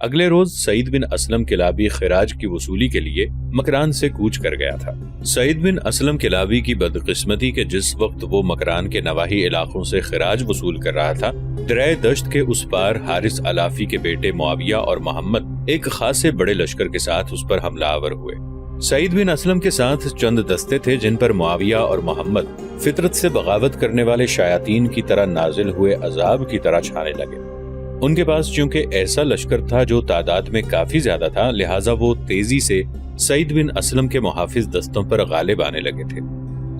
اگلے روز سعید بن اسلم کلابی خراج کی وصولی کے لیے مکران سے کوچ کر گیا تھا۔ سعید بن اسلم کلابی کی بدقسمتی کہ جس وقت وہ مکران کے نواحی علاقوں سے خراج وصول کر رہا تھا، دریا دشت کے اس پار حارث علافی کے بیٹے معاویہ اور محمد ایک خاصے بڑے لشکر کے ساتھ اس پر حملہ آور ہوئے۔ سعید بن اسلم کے ساتھ چند دستے تھے جن پر معاویہ اور محمد فطرت سے بغاوت کرنے والے شیاطین کی طرح نازل ہوئے عذاب کی طرح چھانے لگے۔ ان کے پاس چونکہ ایسا لشکر تھا جو تعداد میں کافی زیادہ تھا، لہٰذا وہ تیزی سے سعید بن اسلم کے محافظ دستوں پر غالب آنے لگے تھے۔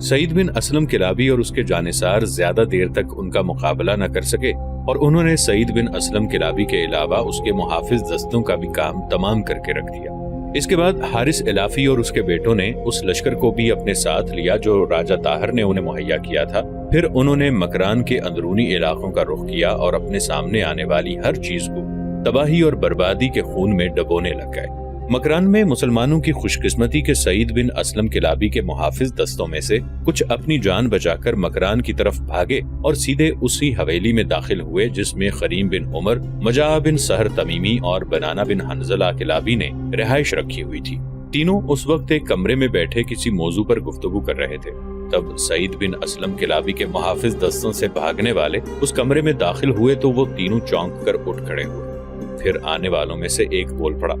سعید بن اسلم کلابی اور اس کے جانثار زیادہ دیر تک ان کا مقابلہ نہ کر سکے اور انہوں نے سعید بن اسلم کلابی کے علاوہ اس کے محافظ دستوں کا بھی کام تمام کر کے رکھ دیا۔ اس کے بعد حارث علافی اور اس کے بیٹوں نے اس لشکر کو بھی اپنے ساتھ لیا جو راجہ طاہر نے انہیں مہیا کیا تھا۔ پھر انہوں نے مکران کے اندرونی علاقوں کا رخ کیا اور اپنے سامنے آنے والی ہر چیز کو تباہی اور بربادی کے خون میں ڈبونے لگ گئے۔ مکران میں مسلمانوں کی خوش قسمتی کے سعید بن اسلم کلابی کے محافظ دستوں میں سے کچھ اپنی جان بچا کر مکران کی طرف بھاگے اور سیدھے اسی حویلی میں داخل ہوئے جس میں خریم بن عمر، مجاع بن سہر تمیمی اور بنانہ بن حنظلہ کلابی نے رہائش رکھی ہوئی تھی۔ تینوں اس وقت ایک کمرے میں بیٹھے کسی موضوع پر گفتگو کر رہے تھے۔ تب سعید بن اسلم کلابی کے محافظ دستوں سے بھاگنے والے اس کمرے میں داخل ہوئے تو وہ تینوں چونک کر اٹھ کھڑے ہوئے۔ پھر آنے والوں میں سے ایک بول پڑا،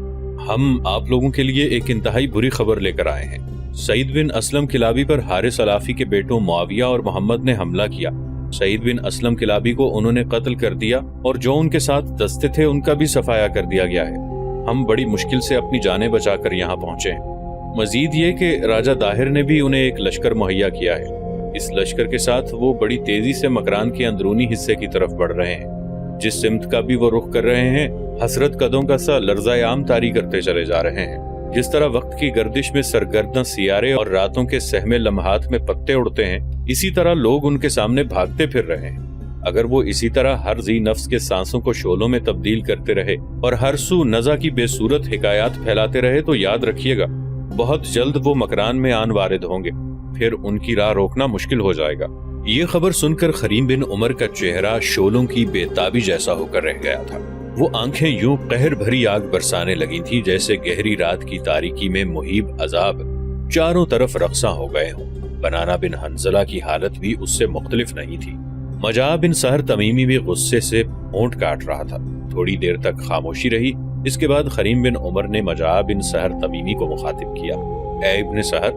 ہم آپ لوگوں کے لیے ایک انتہائی بری خبر لے کر آئے ہیں۔ سعید بن اسلم کلابی پر حارث علافی کے بیٹوں معاویہ اور محمد نے حملہ کیا۔ سعید بن اسلم کلابی کو انہوں نے قتل کر دیا اور جو ان کے ساتھ دستے تھے ان کا بھی صفایا کر دیا گیا ہے۔ ہم بڑی مشکل سے اپنی جانیں بچا کر یہاں پہنچے ہیں۔ مزید یہ کہ راجہ طاہر نے بھی انہیں ایک لشکر مہیا کیا ہے۔ اس لشکر کے ساتھ وہ بڑی تیزی سے مکران کے اندرونی حصے کی طرف بڑھ رہے ہیں۔ جس سمت کا بھی وہ رخ کر رہے ہیں، حسرت قدوں کا سا لرزہ عام طاری کرتے چلے جا رہے ہیں۔ جس طرح وقت کی گردش میں سرگرداں سیارے اور راتوں کے سہمے لمحات میں پتے اڑتے ہیں، اسی طرح لوگ ان کے سامنے بھاگتے پھر رہے ہیں۔ اگر وہ اسی طرح ہر ذی نفس کے سانسوں کو شعلوں میں تبدیل کرتے رہے اور ہر سو نزع کی بے صورت حکایات پھیلاتے رہے تو یاد رکھیے گا بہت جلد وہ مکران میں آن وارد ہوں گے، پھر ان کی راہ روکنا مشکل ہو جائے گا۔ یہ خبر سن کر خریم بن عمر کا چہرہ شعلوں کی بے تابی جیسا ہو کر رہ گیا تھا۔ وہ آنکھیں یوں قہر بھری آگ برسانے لگی تھی جیسے گہری رات کی تاریکی میں مہیب عذاب چاروں طرف رقصاں ہو گئے ہوں۔ بنانہ بن حنظلہ کی حالت بھی اس سے مختلف نہیں تھی۔ مجاع بن سہر تمیمی بھی غصے سے ہونٹ کاٹ رہا تھا۔ تھوڑی دیر تک خاموشی رہی۔ اس کے بعد خریم بن عمر نے مجاع بن سہر تمیمی کو مخاطب کیا، اے ابن سہر،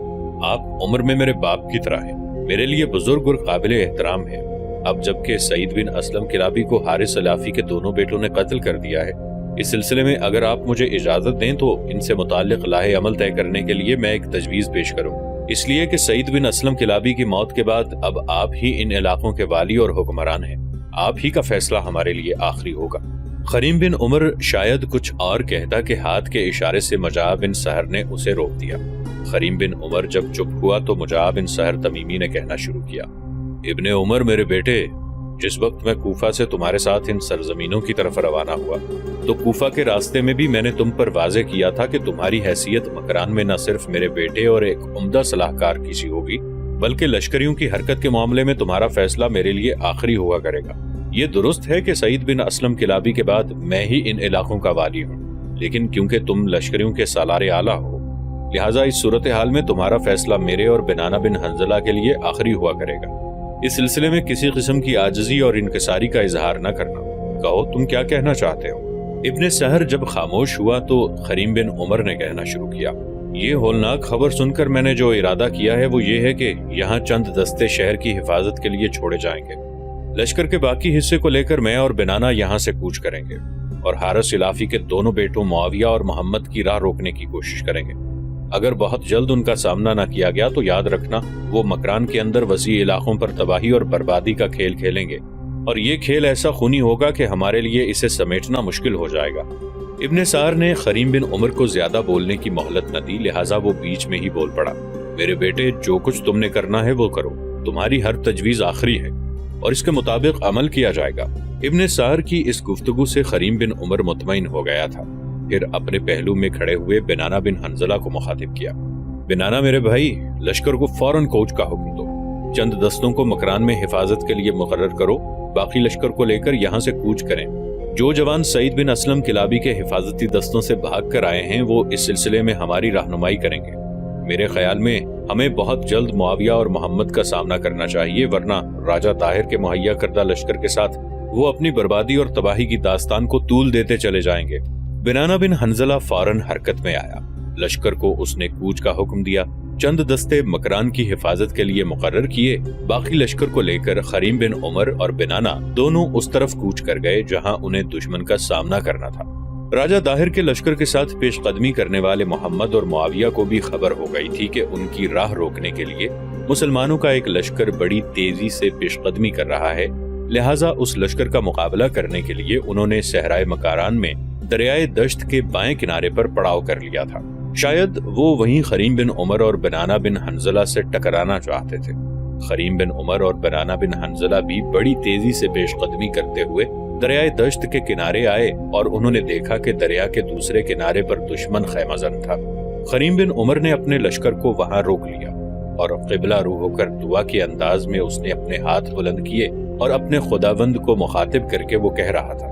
آپ عمر میں میرے باپ کی طرح ہیں، میرے لیے بزرگ اور قابل احترام ہیں۔ اب جبکہ سعید بن اسلم کلابی کو حارث علافی کے دونوں بیٹوں نے قتل کر دیا ہے، اس سلسلے میں اگر آپ مجھے اجازت دیں تو ان سے متعلق لاہ عمل طے کرنے کے لیے میں ایک تجویز پیش کروں، اس لیے کہ سعید بن اسلم کلابی کی موت کے بعد اب آپ ہی ان علاقوں کے والی اور حکمران ہیں، آپ ہی کا فیصلہ ہمارے لیے آخری ہوگا۔ خریم بن عمر شاید کچھ اور کہتا کہ ہاتھ کے اشارے سے مجاع بن سہر نے اسے روک دیا۔ خریم بن عمر جب چپ ہوا تو مجاع بن سہر تمیمی نے کہنا شروع کیا، ابن عمر میرے بیٹے، جس وقت میں کوفہ سے تمہارے ساتھ ان سرزمینوں کی طرف روانہ ہوا تو کوفہ کے راستے میں بھی میں نے تم پر واضح کیا تھا کہ تمہاری حیثیت مکران میں نہ صرف میرے بیٹے اور ایک عمدہ صلاح کار کی سی ہوگی بلکہ لشکریوں کی حرکت کے معاملے میں تمہارا فیصلہ میرے لیے آخری ہوا کرے گا۔ یہ درست ہے کہ سعید بن اسلم کلابی کے بعد میں ہی ان علاقوں کا والی ہوں، لیکن کیونکہ تم لشکریوں کے سالار اعلیٰ ہو لہٰذا اس صورتحال میں تمہارا فیصلہ میرے اور بنانہ بن حنظلہ کے لیے آخری ہوا کرے گا۔ اس سلسلے میں کسی قسم کی عاجزی اور انکساری کا اظہار نہ کرنا۔ کہو تم کیا کہنا چاہتے ہو؟ ابن سہر جب خاموش ہوا تو خریم بن عمر نے کہنا شروع کیا، یہ ہولناک خبر سن کر میں نے جو ارادہ کیا ہے وہ یہ ہے کہ یہاں چند دستے شہر کی حفاظت کے لیے چھوڑے جائیں گے۔ لشکر کے باقی حصے کو لے کر میں اور بنانہ یہاں سے کوچ کریں گے اور حارث علافی کے دونوں بیٹوں معاویہ اور محمد کی راہ روکنے کی کوشش کریں گے۔ اگر بہت جلد ان کا سامنا نہ کیا گیا تو یاد رکھنا وہ مکران کے اندر وسیع علاقوں پر تباہی اور بربادی کا کھیل کھیلیں گے، اور یہ کھیل ایسا خونی ہوگا کہ ہمارے لیے اسے سمیٹنا مشکل ہو جائے گا۔ ابن سار نے خریم بن عمر کو زیادہ بولنے کی مہلت نہ دی، لہٰذا وہ بیچ میں ہی بول پڑا، میرے بیٹے، جو کچھ تم نے کرنا ہے وہ کرو، تمہاری ہر تجویز آخری ہے اور اس کے مطابق عمل کیا جائے گا۔ ابن سار کی اس گفتگو سے خریم بن عمر مطمئن ہو گیا تھا۔ پھر اپنے پہلو میں کھڑے ہوئے بنانہ بن حنظلہ کو مخاطب کیا، بنانہ میرے بھائی، لشکر کو فوراً کوچ کا حکم دو، چند دستوں کو مکران میں حفاظت کے لیے مقرر کرو، باقی لشکر کو لے کر یہاں سے کوچ کریں، جو جوان سعید بن اسلم کلابی کے حفاظتی دستوں سے بھاگ کر آئے ہیں وہ اس سلسلے میں ہماری رہنمائی کریں گے۔ میرے خیال میں ہمیں بہت جلد معاویہ اور محمد کا سامنا کرنا چاہیے، ورنہ راجہ طاہر کے مہیا کردہ لشکر کے ساتھ وہ اپنی بربادی اور تباہی کی داستان کو طول دیتے چلے جائیں گے۔ بنانہ بن حنظلہ فوراً حرکت میں آیا۔ لشکر کو اس نے کوچ کا حکم دیا، چند دستے مکران کی حفاظت کے لیے مقرر کیے، باقی لشکر کو لے کر خریم بن عمر اور بنانہ دونوں اس طرف کوچ کر گئے جہاں انہیں دشمن کا سامنا کرنا تھا۔ راجہ طاہر کے لشکر کے ساتھ پیش قدمی کرنے والے محمد اور معاویہ کو بھی خبر ہو گئی تھی کہ ان کی راہ روکنے کے لیے مسلمانوں کا ایک لشکر بڑی تیزی سے پیش قدمی کر رہا ہے، لہٰذا اس لشکر کا مقابلہ کرنے کے لیے انہوں نے صحرائے مکاران میں دریائے دشت کے بائیں کنارے پر پڑاؤ کر لیا تھا۔ شاید وہ وہیں خریم بن عمر اور بنانہ بن حنظلہ سے ٹکرانا چاہتے تھے۔ خریم بن عمر اور بنانہ بن حنظلہ بھی بڑی تیزی سے پیش قدمی کرتے ہوئے دریائے دشت کے کنارے آئے اور انہوں نے دیکھا کہ دریا کے دوسرے کنارے پر دشمن خیمہ زن تھا۔ خریم بن عمر نے اپنے لشکر کو وہاں روک لیا اور قبلہ رو ہو کر دعا کے انداز میں اس نے اپنے ہاتھ بلند کیے اور اپنے خداوند کو مخاطب کر کے وہ کہہ رہا تھا،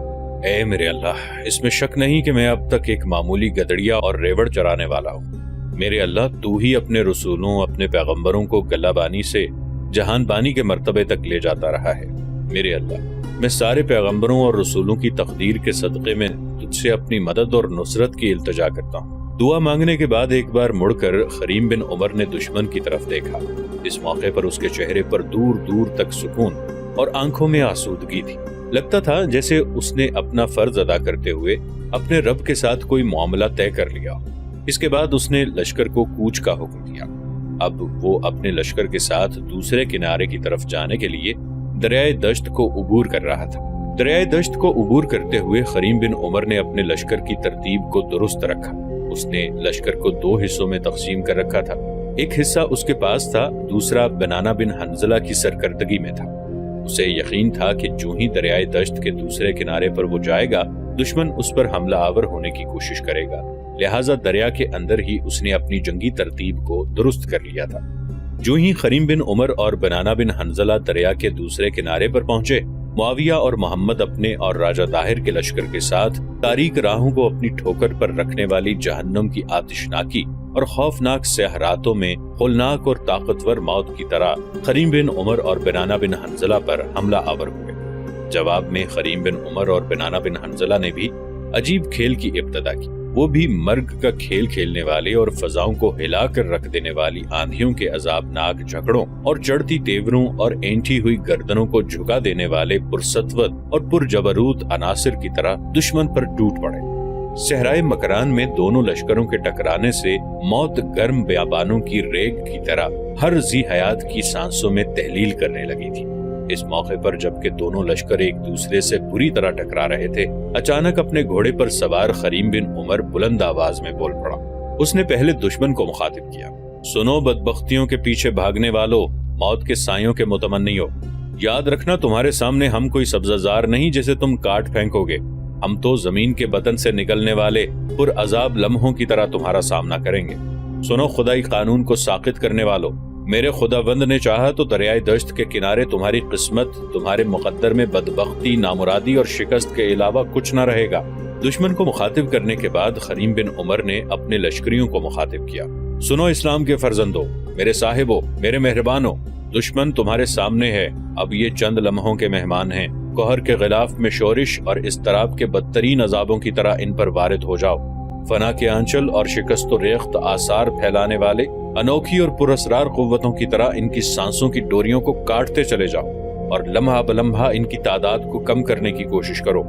اے میرے اللہ، اس میں شک نہیں کہ میں اب تک ایک معمولی گدڑیا اور ریوڑ چرانے والا ہوں۔ میرے اللہ، تو ہی اپنے رسولوں، اپنے پیغمبروں کو گلہ بانی سے جہان بانی کے مرتبے تک لے جاتا رہا ہے۔ میرے اللہ، میں سارے پیغمبروں اور رسولوں کی تقدیر کے صدقے میں تجھ سے اپنی مدد اور نصرت کی التجا کرتا ہوں۔ دعا مانگنے کے بعد ایک بار مڑ کر خریم بن عمر نے دشمن کی طرف دیکھا۔ اس موقع پر اس کے چہرے پر دور دور تک سکون اور آنکھوں میں آسودگی تھی۔ لگتا تھا جیسے اس نے اپنا فرض ادا کرتے ہوئے اپنے رب کے ساتھ کوئی معاملہ طے کر لیا۔ اس کے بعد اس نے لشکر کو کوچ کا حکم دیا۔ اب وہ اپنے لشکر کے ساتھ دوسرے کنارے کی طرف جانے کے لیے دریائے دشت کو عبور کر رہا تھا۔ دریائے دشت کو عبور کرتے ہوئے خریم بن عمر نے اپنے لشکر کی ترتیب کو درست رکھا۔ اس نے لشکر کو 2 حصوں میں تقسیم کر رکھا تھا۔ ایک حصہ اس کے پاس تھا، دوسرا بنانہ بن حنظلہ کی سرکردگی میں تھا۔ اسے یقین تھا کہ جو ہی دریائے دشت کے دوسرے کنارے پر وہ جائے گا، دشمن اس پر حملہ آور ہونے کی کوشش کرے گا، لہٰذا دریا کے اندر ہی اس نے اپنی جنگی ترتیب کو درست کر لیا تھا۔ جو ہی خریم بن عمر اور بنانہ بن حنظلہ دریا کے دوسرے کنارے پر پہنچے، معاویہ اور محمد اپنے اور راجہ طاہر کے لشکر کے ساتھ تاریک راہوں کو اپنی ٹھوکر پر رکھنے والی جہنم کی آتشناکی اور خوفناک سیاہ راتوں میں ہولناک اور طاقتور موت کی طرح خریم بن عمر اور بنانہ بن حنظلہ پر حملہ آور ہوئے۔ جواب میں خریم بن عمر اور بنانہ بن حنظلہ نے بھی عجیب کھیل کی ابتدا کی۔ وہ بھی مرگ کا کھیل کھیلنے والے اور فضاؤں کو ہلا کر رکھ دینے والی آندھیوں کے عذابناک جھگڑوں اور چڑھتی تیوروں اور اینٹھی ہوئی گردنوں کو جھکا دینے والے پرسطوت اور پرجبروت عناصر کی طرح دشمن پر ٹوٹ پڑے۔ صحرائے مکران میں دونوں لشکروں کے ٹکرانے سے موت گرم بیابانوں کی ریگ کی طرح ہر ذی حیات کی سانسوں میں تحلیل کرنے لگی تھی۔ اس موقع پر جبکہ دونوں لشکر ایک دوسرے سے بری طرح ٹکرا رہے تھے، اچانک اپنے گھوڑے پر سوار خریم بن عمر بلند آواز میں بول پڑا۔ اس نے پہلے دشمن کو مخاطب کیا، سنو بدبختیوں کے پیچھے بھاگنے والو، موت کے سایوں کے متمنیو، یاد رکھنا تمہارے سامنے ہم کوئی سبزہ زار نہیں جسے تم کاٹ پھینکو گے۔ ہم تو زمین کے بطن سے نکلنے والے پر عذاب لمحوں کی طرح تمہارا سامنا کریں گے۔ سنو خدائی قانون کو ساقط کرنے والو، میرے خداوند نے چاہا تو دریائے دشت کے کنارے تمہاری قسمت، تمہارے مقدر میں بدبختی، نامرادی اور شکست کے علاوہ کچھ نہ رہے گا۔ دشمن کو مخاطب کرنے کے بعد خریم بن عمر نے اپنے لشکریوں کو مخاطب کیا، سنو اسلام کے فرزندوں، میرے صاحبوں، میرے مہربانوں، دشمن تمہارے سامنے ہے، اب یہ چند لمحوں کے مہمان ہیں۔ کوہر کے غلاف میں شورش اور اضطراب کے بدترین عذابوں کی طرح ان پر وارد ہو جاؤ۔ فنا کے آنچل اور شکست و ریخت آثار پھیلانے والے انوکھی اور پراسرار قوتوں کی طرح ان کی سانسوں کی ڈوریوں کو کاٹتے چلے جاؤ اور لمحہ بلمحہ ان کی تعداد کو کم کرنے کی کوشش کرو۔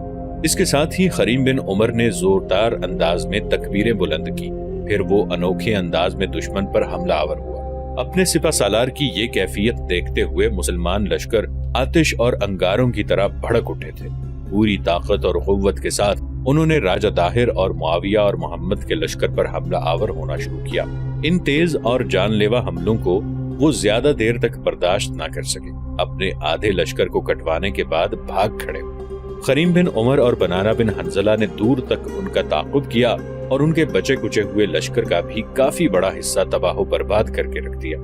اس کے ساتھ ہی خریم بن عمر نے زوردار انداز میں تکبیریں بلند کی، پھر وہ انوکھے انداز میں دشمن پر حملہ آور ہوا۔ اپنے سپہ سالار کی یہ کیفیت دیکھتے ہوئے مسلمان لشکر آتش اور انگاروں کی طرح بھڑک اٹھے تھے۔ پوری طاقت اور قوت کے ساتھ انہوں نے راجہ طاہر اور معاویہ اور محمد کے لشکر پر حملہ آور ہونا شروع کیا۔ ان تیز اور جان لیوا حملوں کو وہ زیادہ دیر تک برداشت نہ کر سکے، اپنے آدھے لشکر کو کٹوانے کے بعد بھاگ کھڑے ہوئے۔ خریم بن عمر اور بنانہ بن حنظلہ نے دور تک ان کا تعاقب کیا اور ان کے بچے کچے ہوئے لشکر کا بھی کافی بڑا حصہ تباہ و برباد کر کے رکھ دیا۔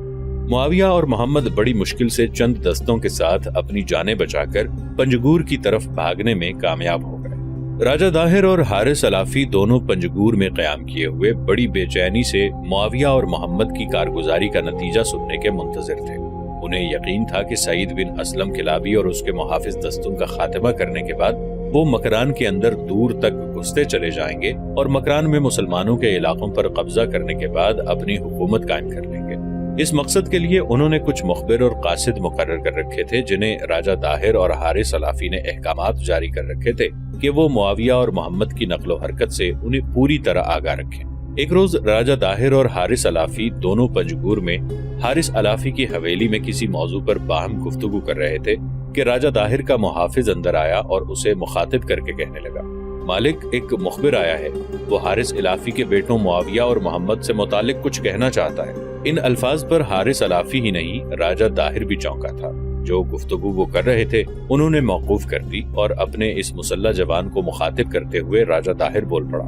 معاویہ اور محمد بڑی مشکل سے چند دستوں کے ساتھ اپنی جانیں بچا کر پنجگور کی طرف بھاگنے میں کامیاب ہو گئے۔ راجہ داہر اور حارث علافی دونوں پنجگور میں قیام کیے ہوئے بڑی بے چینی سے معاویہ اور محمد کی کارگزاری کا نتیجہ سننے کے منتظر تھے۔ انہیں یقین تھا کہ سعید بن اسلم کلابی اور اس کے محافظ دستوں کا خاتمہ کرنے کے بعد وہ مکران کے اندر دور تک گھستے چلے جائیں گے اور مکران میں مسلمانوں کے علاقوں پر قبضہ کرنے کے بعد اپنی حکومت قائم کر لیں گے۔ اس مقصد کے لیے انہوں نے کچھ مخبر اور قاصد مقرر کر رکھے تھے، جنہیں راجہ داہر اور حارث علافی نے احکامات جاری کر رکھے تھے کہ وہ معاویہ اور محمد کی نقل و حرکت سے انہیں پوری طرح آگاہ رکھیں۔ ایک روز راجہ داہر اور حارث علافی دونوں پنجگور میں حارث علافی کی حویلی میں کسی موضوع پر باہم گفتگو کر رہے تھے کہ راجہ داہر کا محافظ اندر آیا اور اسے مخاطب کر کے کہنے لگا، مالک، ایک مخبر آیا ہے، وہ حارث علافی کے بیٹوں معاویہ اور محمد سے متعلق کچھ کہنا چاہتا ہے۔ ان الفاظ پر حارث علافی ہی نہیں، راجہ داہر بھی چونکا تھا۔ جو گفتگو وہ کر رہے تھے انہوں نے موقوف کر دی اور اپنے اس مسلح جوان کو مخاطب کرتے ہوئے راجہ داہر بول پڑا،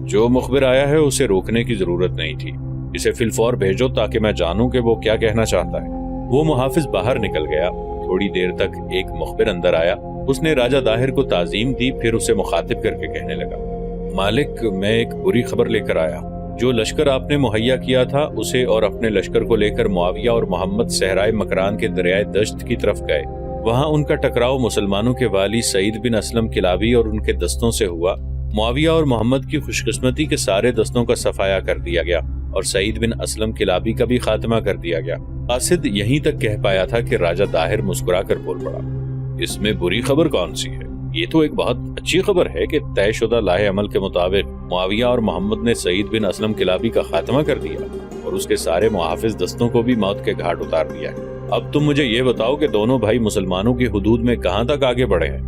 جو مخبر آیا ہے اسے روکنے کی ضرورت نہیں تھی، اسے فی الفور بھیجو تاکہ میں جانوں کہ وہ کیا کہنا چاہتا ہے۔ وہ محافظ باہر نکل گیا۔ تھوڑی دیر تک ایک مخبر اندر آیا، اس نے راجہ داہر کو تعظیم دی، پھر اسے مخاطب کر کے کہنے لگا، مالک، میں ایک بری خبر لے کر آیا۔ جو لشکر آپ نے مہیا کیا تھا اسے اور اپنے لشکر کو لے کر معاویہ اور محمد صحرائے مکران کے دریائے دشت کی طرف گئے۔ وہاں ان کا ٹکراؤ مسلمانوں کے والی سعید بن اسلم کلابی اور ان کے دستوں سے ہوا۔ معاویہ اور محمد کی خوش قسمتی کے سارے دستوں کا صفایا کر دیا گیا اور سعید بن اسلم کلابی کا بھی خاتمہ کر دیا گیا۔ قاصد یہیں تک کہہ پایا تھا کہ راجہ داہر مسکرا کر بول پڑا، اس میں بری خبر کون سی ہے؟ یہ تو ایک بہت اچھی خبر ہے کہ طے شدہ لاہ عمل کے مطابق معاویہ اور محمد نے سعید بن اسلم کلابی کا خاتمہ کر دیا اور اس کے سارے محافظ دستوں کو بھی موت کے گھاٹ اتار دیا ہے۔ اب تم مجھے یہ بتاؤ کہ دونوں بھائی مسلمانوں کی حدود میں کہاں تک آگے بڑھے ہیں؟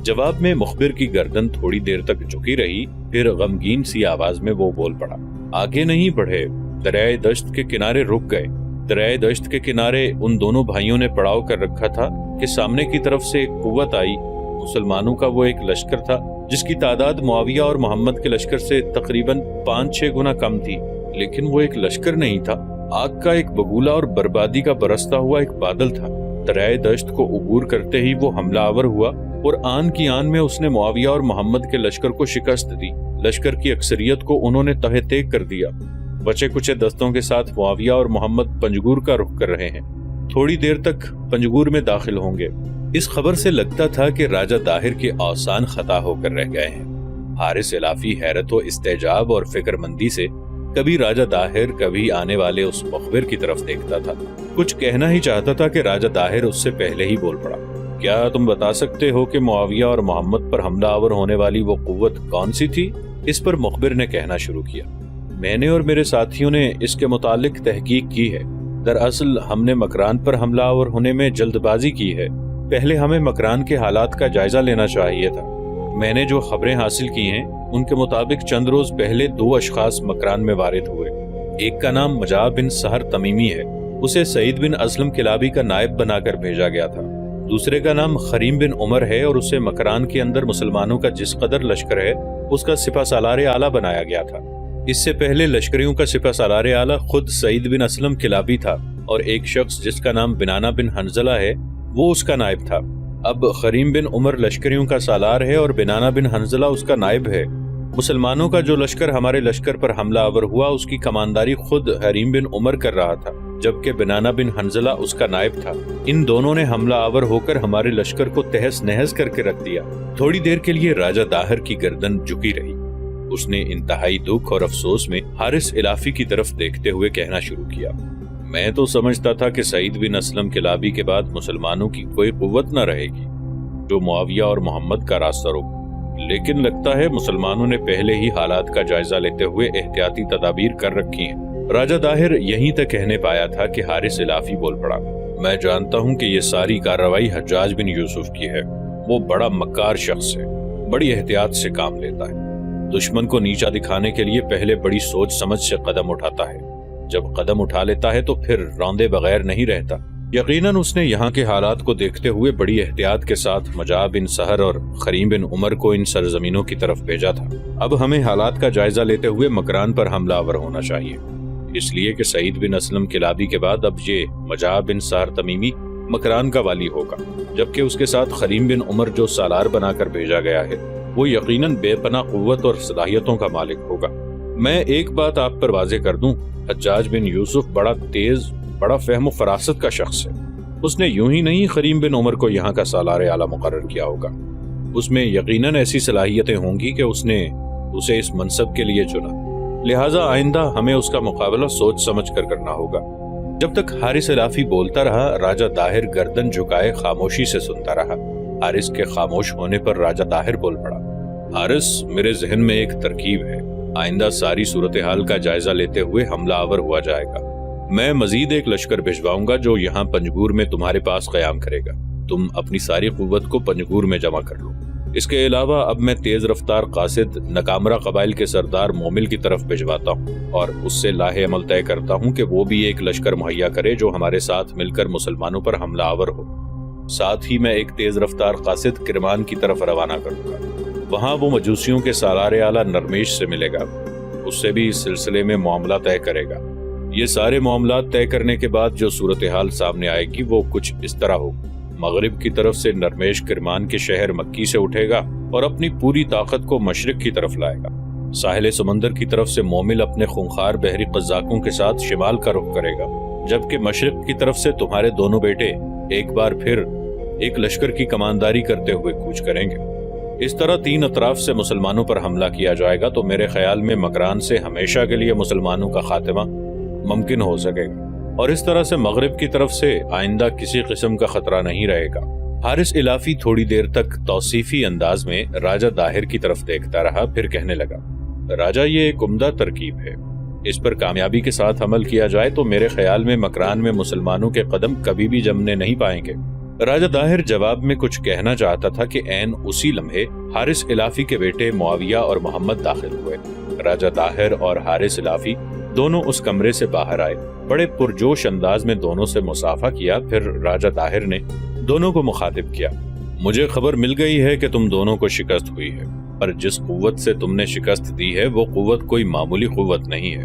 جواب میں مخبر کی گردن تھوڑی دیر تک جھکی رہی، پھر غمگین سی آواز میں وہ بول پڑا، آگے نہیں بڑھے، دریائے دشت کے کنارے رک گئے۔ دریائے دشت کے کنارے ان دونوں بھائیوں نے پڑاؤ کر رکھا تھا کہ سامنے کی طرف سے ایک قوت آئی۔ مسلمانوں کا وہ ایک لشکر تھا جس کی تعداد معاویہ اور محمد کے لشکر سے تقریباً 5-6 گنا کم تھی، لیکن وہ ایک لشکر نہیں تھا، آگ کا ایک بگولا اور بربادی کا برستا ہوا ایک بادل تھا۔ دریائے دشت کو عبور کرتے ہی وہ حملہ آور ہوا اور آن کی آن میں اس نے معاویہ اور محمد کے لشکر کو شکست دی۔ لشکر کی اکثریت کو انہوں نے تہہ تیگ کر دیا۔ بچے کچے دستوں کے ساتھ معاویہ اور محمد پنجگور کا رخ کر رہے ہیں، تھوڑی دیر تک پنجگور میں داخل ہوں گے۔ اس خبر سے لگتا تھا کہ راجہ داہر کے اوسان خطا ہو کر رہ گئے ہیں۔ حارث علافی حیرت و استعجاب اور فکر مندی سے کبھی راجہ داہر کبھی آنے والے اس مخبر کی طرف دیکھتا تھا۔ کچھ کہنا ہی چاہتا تھا کہ راجہ داہر اس سے پہلے ہی بول پڑا، کیا تم بتا سکتے ہو کہ معاویہ اور محمد پر حملہ آور ہونے والی وہ قوت کون سی تھی؟ اس پر مخبر نے کہنا شروع کیا، میں نے اور میرے ساتھیوں نے اس کے متعلق تحقیق کی ہے۔ دراصل ہم نے مکران پر حملہ آور ہونے میں جلد بازی کی ہے، پہلے ہمیں مکران کے حالات کا جائزہ لینا چاہیے تھا۔ میں نے جو خبریں حاصل کی ہیں ان کے مطابق چند روز پہلے 2 اشخاص مکران میں وارد ہوئے۔ ایک کا نام مجاہ بن سہر تمیمی ہے، اسے سعید بن اسلم کلابی کا نائب بنا کر بھیجا گیا تھا۔ دوسرے کا نام خریم بن عمر ہے اور اسے مکران کے اندر مسلمانوں کا جس قدر لشکر ہے اس کا سپہ سالار اعلیٰ بنایا گیا تھا۔ اس سے پہلے لشکریوں کا سپہ سالار اعلیٰ خود سعید بن اسلم کلابی تھا اور ایک شخص جس کا نام بنانا بن حنزلہ ہے وہ اس کا نائب تھا۔ اب خریم بن عمر لشکریوں کا سالار ہے اور بنانا بن حنزلہ اس کا نائب ہے۔ مسلمانوں کا جو لشکر ہمارے لشکر پر حملہ آور ہوا اس کی کمانداری خود حریم بن عمر کر رہا تھا، جبکہ بنانا بن حنزلہ اس کا نائب تھا۔ ان دونوں نے حملہ آور ہو کر ہمارے لشکر کو تہس نہس کر کے رکھ دیا۔ تھوڑی دیر کے لیے راجہ داہر کی گردن جھکی رہی۔ اس نے انتہائی دکھ اور افسوس میں حارث علافی کی طرف دیکھتے ہوئے کہنا شروع کیا، میں تو سمجھتا تھا کہ سعید بن اسلم کلابی کے بعد مسلمانوں کی کوئی قوت نہ رہے گی جو معاویہ اور محمد کا راستہ روک، لیکن لگتا ہے مسلمانوں نے پہلے ہی حالات کا جائزہ لیتے ہوئے احتیاطی تدابیر کر رکھی ہیں۔ راجہ داہر یہیں تک کہنے پایا تھا کہ حارث علافی بول پڑا، میں جانتا ہوں کہ یہ ساری کارروائی حجاج بن یوسف کی ہے، وہ بڑا مکار شخص ہے، بڑی احتیاط سے کام لیتا ہے، دشمن کو نیچا دکھانے کے لیے پہلے بڑی سوچ سمجھ سے قدم اٹھاتا ہے، جب قدم اٹھا لیتا ہے تو پھر روندے بغیر نہیں رہتا۔ یقیناً اس نے یہاں کے حالات کو دیکھتے ہوئے بڑی احتیاط کے ساتھ مجاہ بن سہر اور خریم بن عمر کو ان سرزمینوں کی طرف بھیجا تھا۔ اب ہمیں حالات کا جائزہ لیتے ہوئے مکران پر حملہ آور ہونا چاہیے، اس لیے کہ سعید بن اسلم کلابی کے بعد اب یہ مجاہ بن سہر تمیمی مکران کا والی ہوگا، جبکہ اس کے ساتھ خریم بن عمر جو سالار بنا کر بھیجا گیا ہے وہ یقیناً بے پناہ قوت اور صلاحیتوں کا مالک ہوگا۔ میں ایک بات آپ پر واضح کر دوں، حجاج بن یوسف بڑا تیز، بڑا فہم و فراست کا شخص ہے۔ اس نے یوں ہی نہیں کریم بن عمر کو یہاں کا سالار اعلیٰ مقرر کیا ہوگا۔ اس میں یقیناً ایسی صلاحیتیں ہوں گی کہ اس نے اسے اس منصب کے لیے چنا، لہٰذا آئندہ ہمیں اس کا مقابلہ سوچ سمجھ کر کرنا ہوگا۔ جب تک حارث الافی بولتا رہا، راجہ طاہر گردن جھکائے خاموشی سے سنتا رہا۔ حارث کے خاموش ہونے پر راجہ طاہر بول پڑا، حارث، میرے ذہن میں ایک ترکیب ہے، آئندہ ساری صورتحال کا جائزہ لیتے ہوئے حملہ آور ہوا جائے گا۔ میں مزید ایک لشکر بھجواؤں گا جو یہاں پنجگور میں تمہارے پاس قیام کرے گا۔ تم اپنی ساری قوت کو پنجگور میں جمع کر لو۔ اس کے علاوہ اب میں تیز رفتار قاصد نکامرہ قبائل کے سردار مومل کی طرف بھجواتا ہوں اور اس سے لاہ عمل طے کرتا ہوں کہ وہ بھی ایک لشکر مہیا کرے جو ہمارے ساتھ مل کر مسلمانوں پر حملہ آور ہو۔ ساتھ ہی میں ایک تیز رفتار قاصد کرمان کی طرف روانہ کروں گا۔ وہاں وہ مجوسیوں کے سالار اعلیٰ نرمیش سے ملے گا، اس سے بھی اس سلسلے میں معاملہ طے کرے گا۔ یہ سارے معاملات طے کرنے کے بعد جو صورتحال سامنے آئے گی وہ کچھ اس طرح ہو۔ مغرب کی طرف سے نرمیش کرمان کے شہر مکی سے اٹھے گا اور اپنی پوری طاقت کو مشرق کی طرف لائے گا۔ ساحل سمندر کی طرف سے مومل اپنے خونخوار بحری قزاقوں کے ساتھ شمال کا رخ کرے گا، جبکہ مشرق کی طرف سے تمہارے دونوں بیٹے ایک بار پھر ایک لشکر کی کمانداری کرتے ہوئے کوچ کریں گے۔ اس طرح تین اطراف سے مسلمانوں پر حملہ کیا جائے گا تو میرے خیال میں مکران سے ہمیشہ کے لیے مسلمانوں کا خاتمہ ممکن ہو سکے گا، اور اس طرح سے مغرب کی طرف سے آئندہ کسی قسم کا خطرہ نہیں رہے گا۔ حارث الافی تھوڑی دیر تک توصیفی انداز میں راجہ طاہر کی طرف دیکھتا رہا، پھر کہنے لگا، راجہ، یہ ایک عمدہ ترکیب ہے، اس پر کامیابی کے ساتھ عمل کیا جائے تو میرے خیال میں مکران میں مسلمانوں کے قدم کبھی بھی جمنے نہیں پائیں گے۔ راجہ طاہر جواب میں کچھ کہنا چاہتا تھا کہ عین اسی لمحے حارث الافی کے بیٹے معاویہ اور محمد داخل ہوئے۔ راجہ طاہر اور حارث الافی دونوں اس کمرے سے باہر آئے، بڑے پرجوش انداز میں دونوں سے مصافحہ کیا۔ پھر راجہ طاہر نے دونوں کو مخاطب کیا، مجھے خبر مل گئی ہے کہ تم دونوں کو شکست ہوئی ہے، پر جس قوت سے تم نے شکست دی ہے وہ قوت کوئی معمولی قوت نہیں ہے،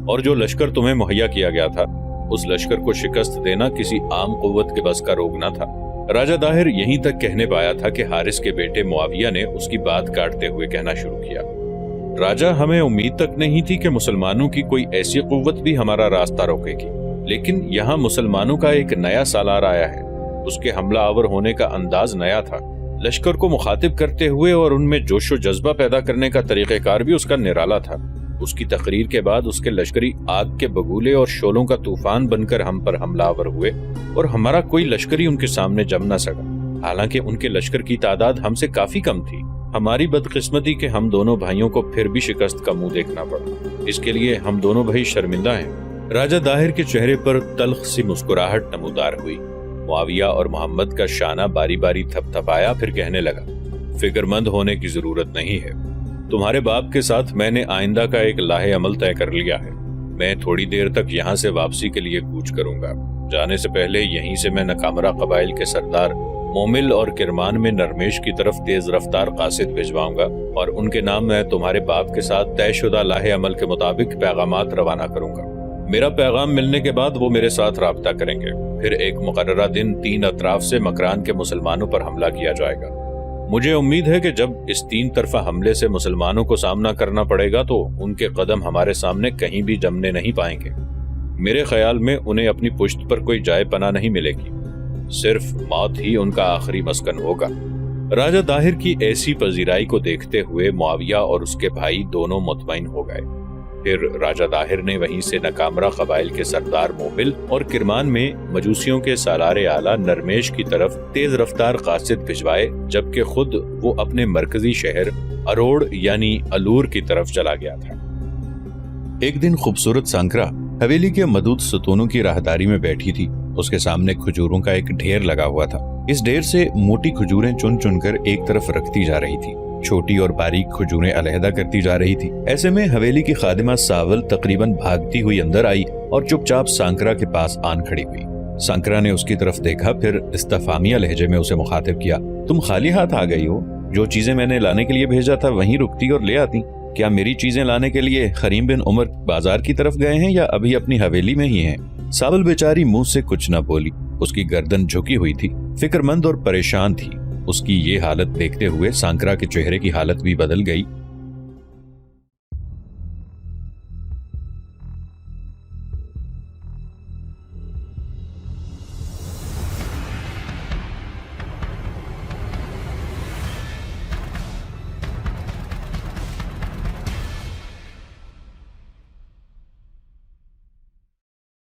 اور جو لشکر تمہیں مہیا کیا گیا تھا اس لشکر کو شکست دینا کسی عام قوت کے بس کا روگ نہ تھا۔ راجہ طاہر یہیں تک کہنے پایا تھا کہ حارث کے بیٹے معاویہ نے اس کی بات کاٹتے ہوئے کہنا شروع کیا، راجہ، ہمیں امید تک نہیں تھی کہ مسلمانوں کی کوئی ایسی قوت بھی ہمارا راستہ روکے گی، لیکن یہاں مسلمانوں کا ایک نیا سالار آیا ہے، اس کے حملہ آور ہونے کا انداز نیا تھا، لشکر کو مخاطب کرتے ہوئے اور ان میں جوش و جذبہ پیدا کرنے کا طریقہ کار بھی اس کا نرالا تھا۔ اس کی تقریر کے بعد اس کے لشکری آگ کے بگولے اور شعلوں کا طوفان بن کر ہم پر حملہ آور ہوئے، اور ہمارا کوئی لشکر ہی ان کے سامنے جم نہ سکا، حالانکہ ان کے لشکر کی تعداد ہم سے کافی کم تھی۔ ہماری بدقسمتی کہ ہم دونوں بھائیوں کو پھر بھی شکست کا منہ دیکھنا پڑا، اس کے لیے ہم دونوں بھائی شرمندہ ہیں۔ راجہ طاہر کے چہرے پر تلخ سی مسکراہٹ نمودار ہوئی۔ معاویہ اور محمد کا شانہ باری باری تھپ تھپایا، پھر کہنے لگا، فکر مند ہونے کی ضرورت نہیں ہے، تمہارے باپ کے ساتھ میں نے آئندہ کا ایک لاہ عمل طے کر لیا ہے۔ میں تھوڑی دیر تک یہاں سے واپسی کے لیے کوچ کروں گا، جانے سے پہلے یہیں سے میں نکامرہ قبائل کے سردار مومل اور کرمان میں نرمیش کی طرف تیز رفتار قاصد بھجواؤں گا، اور ان کے نام میں تمہارے باپ کے ساتھ طے شدہ لاہ عمل کے مطابق پیغامات روانہ کروں گا۔ میرا پیغام ملنے کے بعد وہ میرے ساتھ رابطہ کریں گے، پھر ایک مقررہ دن تین اطراف سے مکران کے مسلمانوں پر حملہ کیا جائے گا۔ مجھے امید ہے کہ جب اس تین طرفہ حملے سے مسلمانوں کو سامنا کرنا پڑے گا تو ان کے قدم ہمارے سامنے کہیں بھی جمنے نہیں پائیں گے۔ میرے خیال میں انہیں اپنی پشت پر کوئی جائے پناہ نہیں ملے گی، صرف موت ہی ان کا آخری مسکن ہوگا۔ راجہ طاہر کی ایسی پذیرائی کو دیکھتے ہوئے معاویہ اور اس کے بھائی دونوں مطمئن ہو گئے۔ پھر راجہ طاہر نے وہیں سے نکامرہ قبائل کے سردار مومل اور کرمان میں مجوسیوں کے سالار اعلیٰ نرمیش کی طرف تیز رفتار قاصد بھجوائے، جبکہ خود وہ اپنے مرکزی شہر اروڑ یعنی الور کی طرف چلا گیا تھا۔ ایک دن خوبصورت سانکرا حویلی کے مدود ستونوں کی راہداری میں بیٹھی تھی۔ اس کے سامنے کھجوروں کا ایک ڈھیر لگا ہوا تھا۔ اس ڈھیر سے موٹی کھجوریں چن چن کر ایک طرف رکھتی جا رہی تھی، چھوٹی اور باریک کھجوریں علیحدہ کرتی جا رہی تھی۔ ایسے میں حویلی کی خادمہ ساول تقریباً بھاگتی ہوئی اندر آئی اور چپ چاپ سانکرا کے پاس آن کھڑی ہوئی۔ سانکرا نے اس کی طرف دیکھا، پھر استفہامیہ لہجے میں اسے مخاطب کیا، تم خالی ہاتھ آ گئی ہو؟ جو چیزیں میں نے لانے کے لیے بھیجا تھا وہیں رکتی اور لے آتی۔ کیا میری چیزیں لانے کے لیے کریم بن عمر بازار کی طرف گئے ہیں یا ابھی اپنی حویلی میں ہی ہیں؟ ساول بیچاری منہ سے کچھ نہ بولی، اس کی گردن جھکی ہوئی تھی، فکر مند اور پریشان تھی۔ اس کی یہ حالت دیکھتے ہوئے سانکرا کے چہرے کی حالت بھی بدل گئی